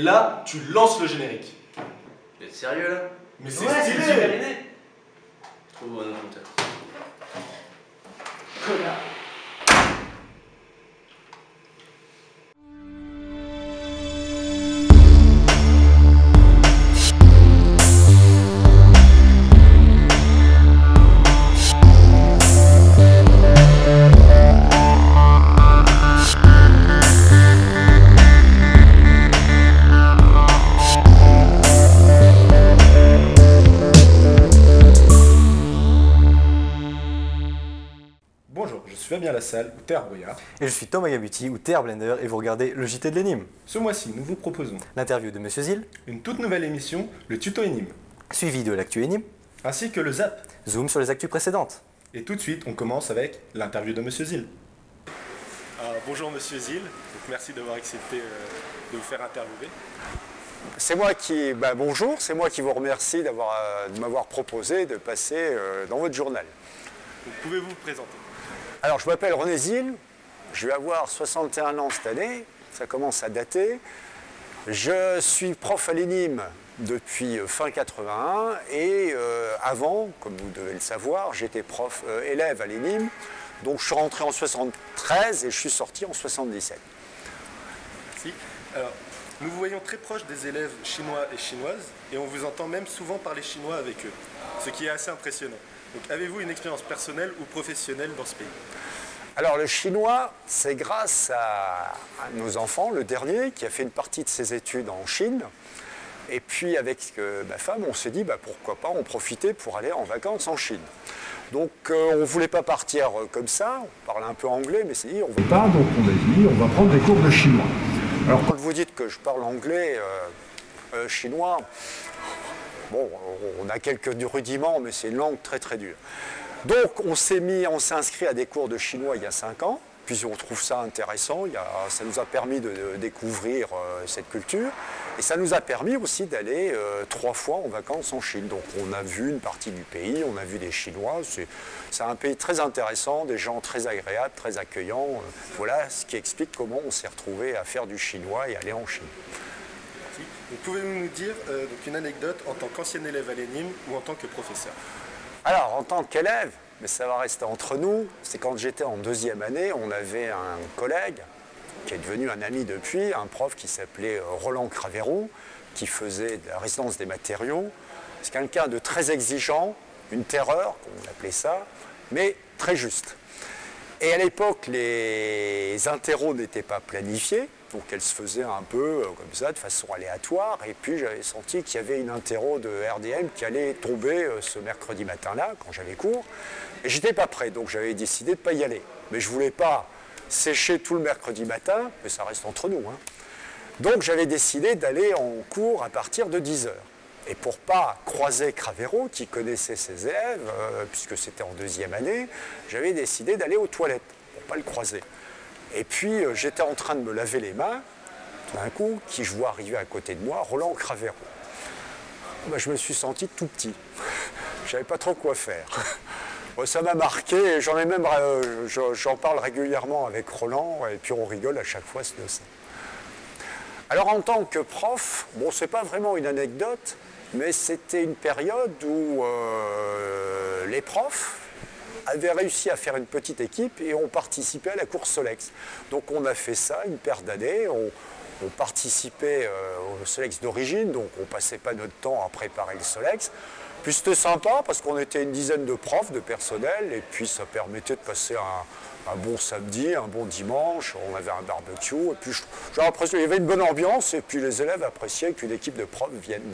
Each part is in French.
là, tu lances le générique. Vous êtes sérieux là? Mais c'est Ouais, stylé. super idée. Trouve un autre monteur. Connard. Bonjour, je suis Fabien Lassalle, ou Terre Brouillard. Et je suis Thomas Gabuti, ou Terre Blender, et vous regardez le JT de l'Énigme. Ce mois-ci, nous vous proposons L'interview de Monsieur Zil, une toute nouvelle émission, le tuto énigme, suivi de l'actu Énigme, ainsi que le zap. zoom sur les actus précédentes. Et tout de suite, on commence avec l'interview de Monsieur Zil. Bonjour Monsieur Zil, donc merci d'avoir accepté de vous faire interviewer. C'est moi qui, bonjour, c'est moi qui vous remercie de m'avoir proposé de passer dans votre journal. Donc, pouvez-vous vous présenter? Alors, je m'appelle René Zil, je vais avoir 61 ans cette année, ça commence à dater. Je suis prof à l'Énime depuis fin 81 et avant, comme vous devez le savoir, j'étais élève à l'Énime. Donc, je suis rentré en 73 et je suis sorti en 77. Merci. Alors, nous vous voyons très proche des élèves chinois et chinoises et on vous entend même souvent parler chinois avec eux, ce qui est assez impressionnant. Donc, avez-vous une expérience personnelle ou professionnelle dans ce pays? Alors le chinois, c'est grâce à nos enfants, le dernier, qui a fait une partie de ses études en Chine. Et puis avec ma femme, on s'est dit pourquoi pas en profiter pour aller en vacances en Chine. Donc on ne voulait pas partir comme ça, on parlait un peu anglais, mais c'est dit on ne veut pas, donc on a dit on va prendre des cours de chinois. Alors quand vous dites que je parle anglais, chinois, bon, on a quelques rudiments, mais c'est une langue très très dure. Donc on s'est inscrit à des cours de chinois il y a 5 ans, puis on trouve ça intéressant, ça nous a permis de découvrir cette culture, et ça nous a permis aussi d'aller 3 fois en vacances en Chine. Donc on a vu une partie du pays, on a vu des Chinois, c'est un pays très intéressant, des gens très agréables, très accueillants. Voilà ce qui explique comment on s'est retrouvé à faire du chinois et aller en Chine. Pouvez-vous nous dire une anecdote en tant qu'ancien élève à l'Énime ou en tant que professeur? Alors, en tant qu'élève, mais ça va rester entre nous, c'est quand j'étais en 2e année, on avait un collègue qui est devenu un ami depuis, un prof qui s'appelait Roland Craveyron, qui faisait de la résistance des matériaux. C'est quelqu'un de très exigeant, une terreur, on appelait ça, mais très juste. Et à l'époque, les interros n'étaient pas planifiés, donc elles se faisaient un peu comme ça, de façon aléatoire. Et puis j'avais senti qu'il y avait une interro de RDM qui allait tomber ce mercredi matin-là, quand j'avais cours. Et j'étais pas prêt, donc j'avais décidé de ne pas y aller. Mais je ne voulais pas sécher tout le mercredi matin, mais ça reste entre nous. Donc j'avais décidé d'aller en cours à partir de 10h. Et pour ne pas croiser Craveyron, qui connaissait ses élèves, puisque c'était en 2e année, j'avais décidé d'aller aux toilettes, pour ne pas le croiser. Et puis j'étais en train de me laver les mains, tout d'un coup, qui je vois arriver à côté de moi, Roland Craveyron. Je me suis senti tout petit. Je ne savais pas trop quoi faire. Ça m'a marqué, et j'en parle régulièrement avec Roland, et puis on rigole à chaque fois de ça. Alors en tant que prof, bon, c'est pas vraiment une anecdote, mais c'était une période où les profs avaient réussi à faire une petite équipe et ont participé à la course Solex. Donc on a fait ça une paire d'années, on participait au Solex d'origine, donc on ne passait pas notre temps à préparer le Solex. Puis c'était sympa parce qu'on était une dizaine de profs, de personnel, et puis ça permettait de passer un bon samedi, un bon dimanche, on avait un barbecue, et puis j'ai l'impression qu'il y avait une bonne ambiance, et puis les élèves appréciaient qu'une équipe de profs vienne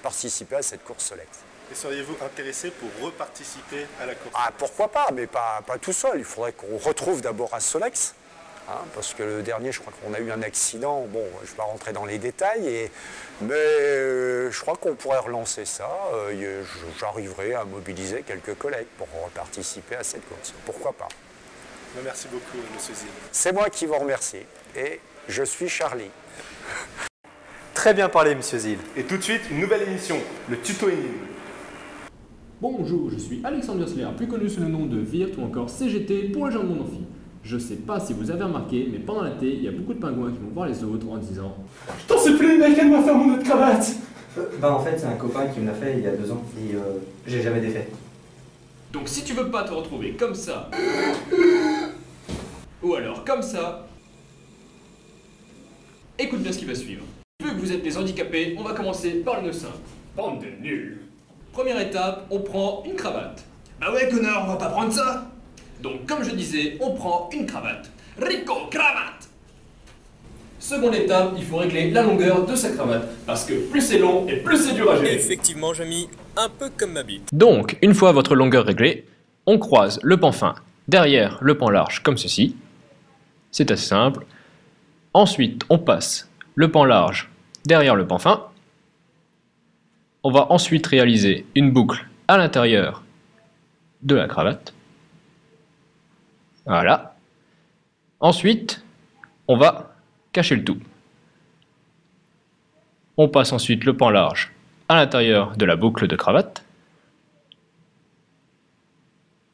participer à cette course Solex. Et seriez-vous intéressé pour reparticiper à la course? Pourquoi pas, mais pas tout seul. Il faudrait qu'on retrouve d'abord un Solex, parce que le dernier, je crois qu'on a eu un accident. Bon, je ne vais pas rentrer dans les détails, mais je crois qu'on pourrait relancer ça. J'arriverai à mobiliser quelques collègues pour participer à cette course. Pourquoi pas? Merci beaucoup, Monsieur Zil. C'est moi qui vous remercie, et je suis Charlie. Très bien parlé, Monsieur Zil. Et tout de suite, une nouvelle émission, le tuto énigme. Bonjour, je suis Alexandre Gersler, plus connu sous le nom de Virt ou encore CGT pour les gens de mon amphi. Je sais pas si vous avez remarqué, mais pendant l'été, il y a beaucoup de pingouins qui vont voir les autres en disant Je t'en supplie, mec, aide-moi à faire mon autre cravate. En fait, c'est un copain qui me l'a fait il y a 2 ans et j'ai jamais défait. donc si tu veux pas te retrouver comme ça, ou alors comme ça, écoute bien ce qui va suivre. Vu que vous êtes des handicapés, on va commencer par le nœud simple. Bande de nuls. Première étape, on prend une cravate. Bah ouais connard, on va pas prendre ça. Donc comme je disais, on prend une cravate. Rico cravate. Seconde étape, il faut régler la longueur de sa cravate, parce que plus c'est long et plus c'est dur à gérer. Effectivement, Jamy, un peu comme ma bite. Donc, une fois votre longueur réglée, on croise le pan fin derrière le pan large comme ceci. C'est assez simple. Ensuite, on passe le pan large derrière le pan fin. On va ensuite réaliser une boucle à l'intérieur de la cravate. Voilà. Ensuite, on va cacher le tout. On passe ensuite le pan large à l'intérieur de la boucle de cravate.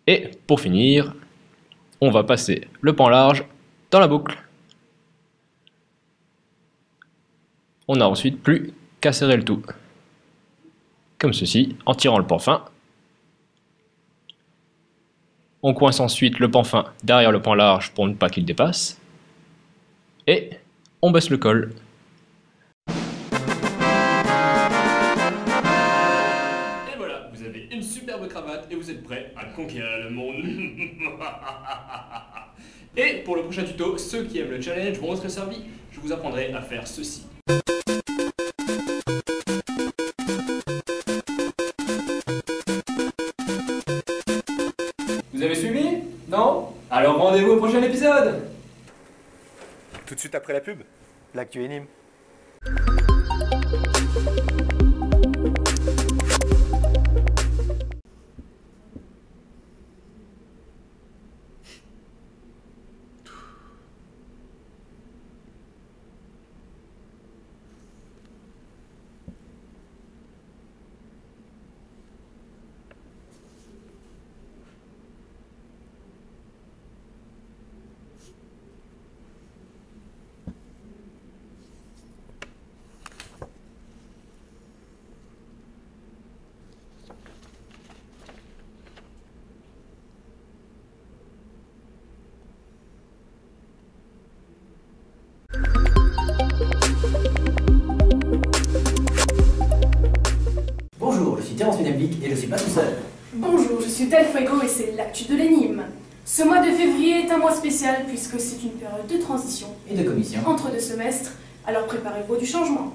Et pour finir, on va passer le pan large dans la boucle. On n'a ensuite plus qu'à serrer le tout. Comme ceci, en tirant le pan fin. On coince ensuite le pan fin derrière le pan large pour ne pas qu'il dépasse. Et on baisse le col. Et voilà, vous avez une superbe cravate et vous êtes prêts à conquérir le monde. Et pour le prochain tuto, ceux qui aiment le challenge vont être servis. Je vous apprendrai à faire ceci. Vous avez suivi? Non? Alors rendez-vous au prochain épisode! Tout de suite après la pub. L'actu Nîmes. Bonjour, je suis Terence Ménemblic et je suis pas tout seul. Bonjour, je suis Del Fuego et c'est l'actu de l'Énime. Ce mois de février est un mois spécial puisque c'est une période de transition Et de commission. entre 2 semestres, alors préparez-vous du changement.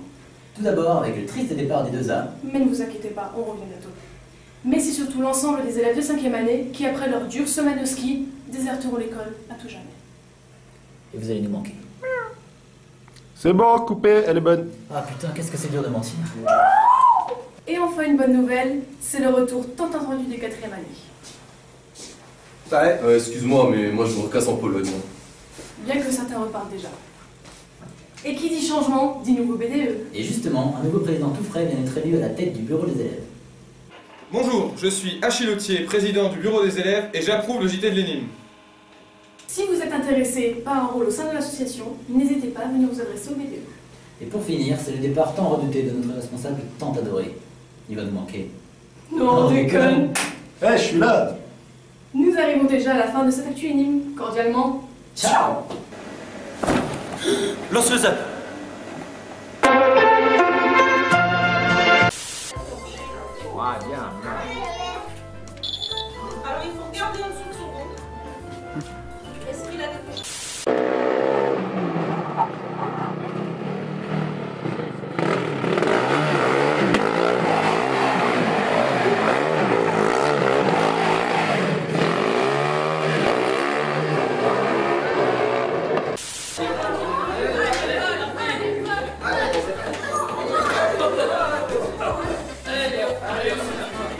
Tout d'abord avec le triste départ des 2A. Mais ne vous inquiétez pas, on revient bientôt. Mais c'est surtout l'ensemble des élèves de 5e année qui, après leur dure semaine de ski, déserteront l'école à tout jamais. Et vous allez nous manquer. C'est bon, coupé, elle est bonne. Ah putain, qu'est-ce que c'est dur de mentir. Et enfin une bonne nouvelle, c'est le retour tant attendu des 4e années. Ouais, excuse-moi, mais moi je me recasse en Pologne. Bien que certains repartent déjà. Et qui dit changement, dit nouveau BDE. Et justement, un nouveau président tout frais vient d'être élu à la tête du bureau des élèves. Bonjour, je suis Achille Autier, président du bureau des élèves et j'approuve le JT de Lénine. Si vous êtes intéressé par un rôle au sein de l'association, n'hésitez pas à venir vous adresser au BDE. Et pour finir, c'est le départ tant redouté de notre responsable tant adoré. Il va nous manquer. Non, déconne. Eh, je suis là. Nous arrivons déjà à la fin de cette actu Nîmes. Cordialement, Ciao. Lance le zap. Alors il faut regarder en dessous de son rond. Est-ce qu'il a des...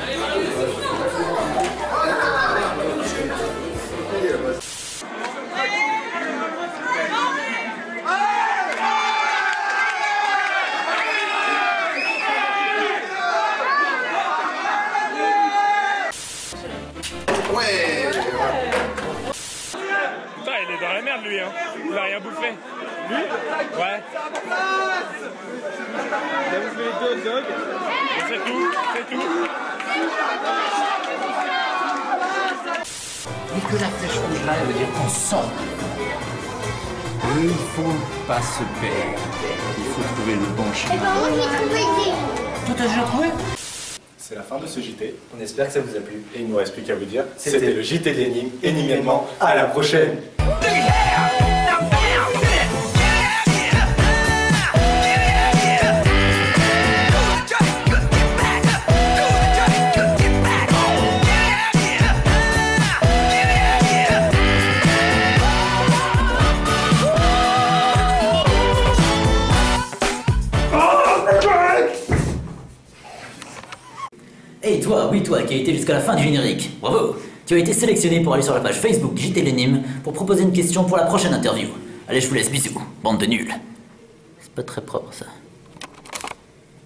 Allez, est dans la merde, lui, hein. Il va rien bouffer. Lui? Ouais. Il a bouffé les deux hot dogs. Et c'est tout, c'est tout. Et que la flèche rouge là, elle veut dire qu'on sort. Il ne faut pas se perdre. Il faut trouver le bon chemin. Eh ben moi j'ai trouvé des... Toi t'as déjà trouvé? C'est la fin de ce JT. On espère que ça vous a plu. Et il ne nous reste plus qu'à vous dire, c'était le JT de l'énigme. Énigmement, à la prochaine. Et toi, oui toi, qui a été jusqu'à la fin du générique, bravo! Tu as été sélectionné pour aller sur la page Facebook JT L'énigme pour proposer une question pour la prochaine interview. Allez, je vous laisse, bisous, bande de nuls. C'est pas très propre ça.